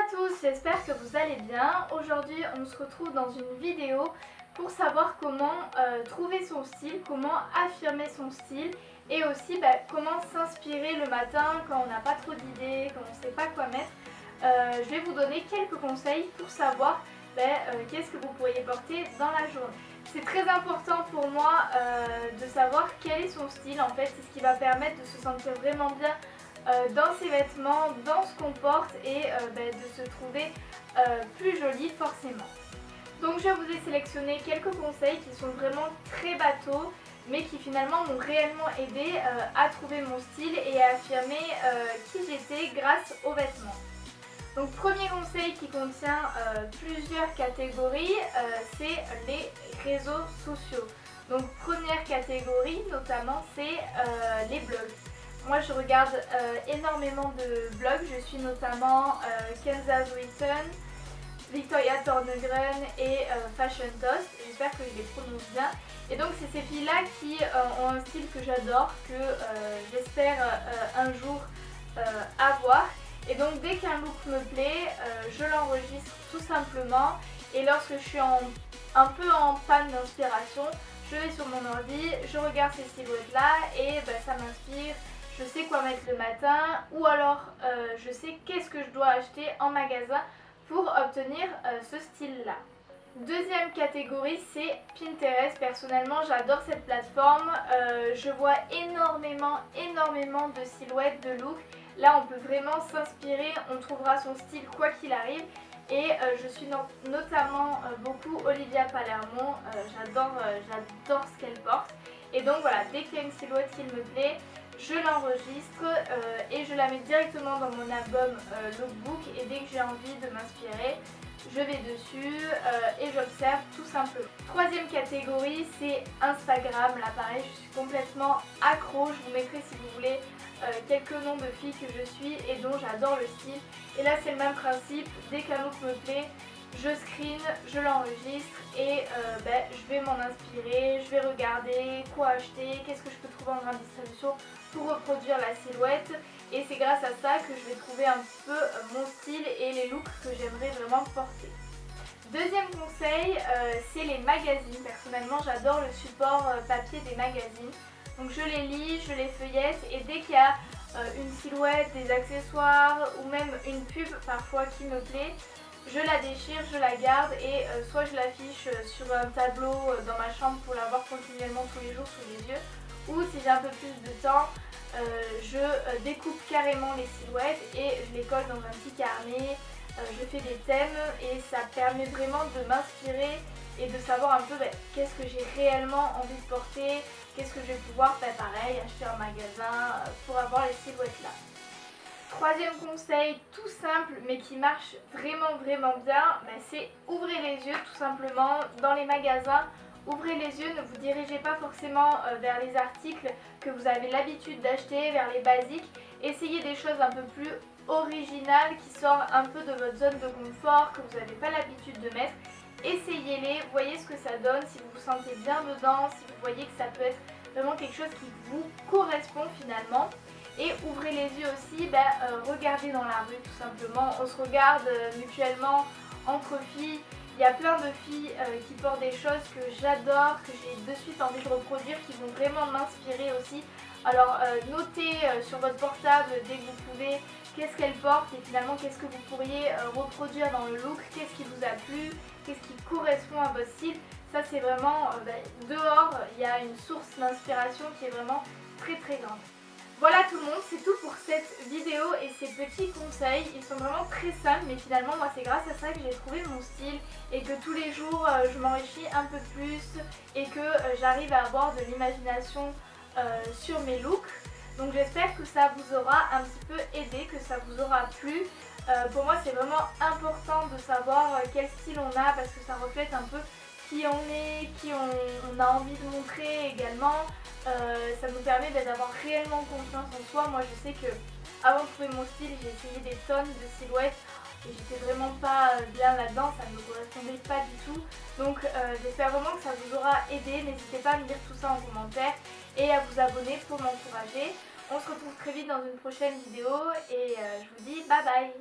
à tous, j'espère que vous allez bien. Aujourd'hui on se retrouve dans une vidéo pour savoir comment trouver son style, comment affirmer son style et aussi comment s'inspirer le matin quand on n'a pas trop d'idées, quand on ne sait pas quoi mettre. Je vais vous donner quelques conseils pour savoir qu'est-ce que vous pourriez porter dans la journée. C'est très important pour moi de savoir quel est son style en fait, c'est ce qui va permettre de se sentir vraiment bien dans ses vêtements, dans ce qu'on porte et de se trouver plus jolie forcément. Donc je vous ai sélectionné quelques conseils qui sont vraiment très bateaux mais qui finalement m'ont réellement aidé à trouver mon style et à affirmer qui j'étais grâce aux vêtements. Donc premier conseil qui contient plusieurs catégories, c'est les réseaux sociaux. Donc première catégorie notamment c'est les blogs. Moi je regarde énormément de blogs, je suis notamment Kenza Zwitten, Victoria Thorngren et Fashion Toast, j'espère que je les prononce bien. Et donc c'est ces filles-là qui ont un style que j'adore, que j'espère un jour avoir. Et donc dès qu'un look me plaît, je l'enregistre tout simplement et lorsque je suis un peu en panne d'inspiration, je vais sur mon ordi, je regarde ces silhouettes là et ça m'inspire, je sais quoi mettre le matin ou alors je sais qu'est-ce que je dois acheter en magasin pour obtenir ce style là. Deuxième catégorie c'est Pinterest. Personnellement j'adore cette plateforme, je vois énormément de silhouettes, de looks. Là on peut vraiment s'inspirer, on trouvera son style quoi qu'il arrive. Et je suis notamment beaucoup Olivia Palermo, j'adore ce qu'elle porte. Et donc voilà, dès qu'il y a une silhouette qui me plaît, je l'enregistre et je la mets directement dans mon album lookbook. Et dès que j'ai envie de m'inspirer, je vais dessus et j'observe tout simplement. Troisième catégorie, c'est Instagram. Là pareil, je suis complètement accro. Je vous mettrai si vous voulez quelques noms de filles que je suis et dont j'adore le style. Et là c'est le même principe, dès qu'un look me plaît, je screen, je l'enregistre et je vais m'en inspirer, je vais regarder quoi acheter, qu'est-ce que je peux trouver en grande distribution pour reproduire la silhouette. Et c'est grâce à ça que je vais trouver un petit peu mon style et les looks que j'aimerais vraiment porter. Deuxième conseil, c'est les magazines. Personnellement j'adore le support papier des magazines. Donc je les lis, je les feuillette et dès qu'il y a une silhouette, des accessoires ou même une pub parfois qui me plaît, je la déchire, je la garde et soit je l'affiche sur un tableau dans ma chambre pour la voir continuellement tous les jours sous les yeux, ou si j'ai un peu plus de temps, je découpe carrément les silhouettes et je les colle dans un petit carnet, je fais des thèmes et ça permet vraiment de m'inspirer et de savoir un peu qu'est-ce que j'ai réellement envie de porter, qu'est-ce que je vais pouvoir pareil acheter en magasin pour avoir les silhouettes là. Troisième conseil tout simple mais qui marche vraiment bien, c'est ouvrez les yeux tout simplement dans les magasins. Ouvrez les yeux, ne vous dirigez pas forcément vers les articles que vous avez l'habitude d'acheter, vers les basiques. Essayez des choses un peu plus originales qui sortent un peu de votre zone de confort, que vous n'avez pas l'habitude de mettre. Essayez-les, voyez ce que ça donne, si vous vous sentez bien dedans, si vous voyez que ça peut être vraiment quelque chose qui vous correspond finalement. Et ouvrez les yeux aussi, regardez dans la rue tout simplement, on se regarde mutuellement entre filles. Il y a plein de filles qui portent des choses que j'adore, que j'ai de suite envie de reproduire, qui vont vraiment m'inspirer aussi. Alors notez sur votre portable dès que vous pouvez qu'est-ce qu'elles portent et finalement qu'est-ce que vous pourriez reproduire dans le look, qu'est-ce qui vous a plu, qu'est-ce qui correspond à votre style. Ça c'est vraiment, dehors il y a une source d'inspiration qui est vraiment très grande. Voilà tout le monde, c'est tout pour cette vidéo et ces petits conseils. Ils sont vraiment très simples mais finalement moi c'est grâce à ça que j'ai trouvé mon style et que tous les jours je m'enrichis un peu plus et que j'arrive à avoir de l'imagination sur mes looks. Donc j'espère que ça vous aura un petit peu aidé, que ça vous aura plu. Pour moi c'est vraiment important de savoir quel style on a parce que ça reflète un peu qui on est, qui on a envie de montrer également. Ça nous permet d'avoir réellement confiance en soi. Moi je sais que avant de trouver mon style j'ai essayé des tonnes de silhouettes et j'étais vraiment pas bien là-dedans, ça ne me correspondait pas du tout. Donc j'espère vraiment que ça vous aura aidé. N'hésitez pas à me dire tout ça en commentaire et à vous abonner pour m'encourager. On se retrouve très vite dans une prochaine vidéo et je vous dis bye bye.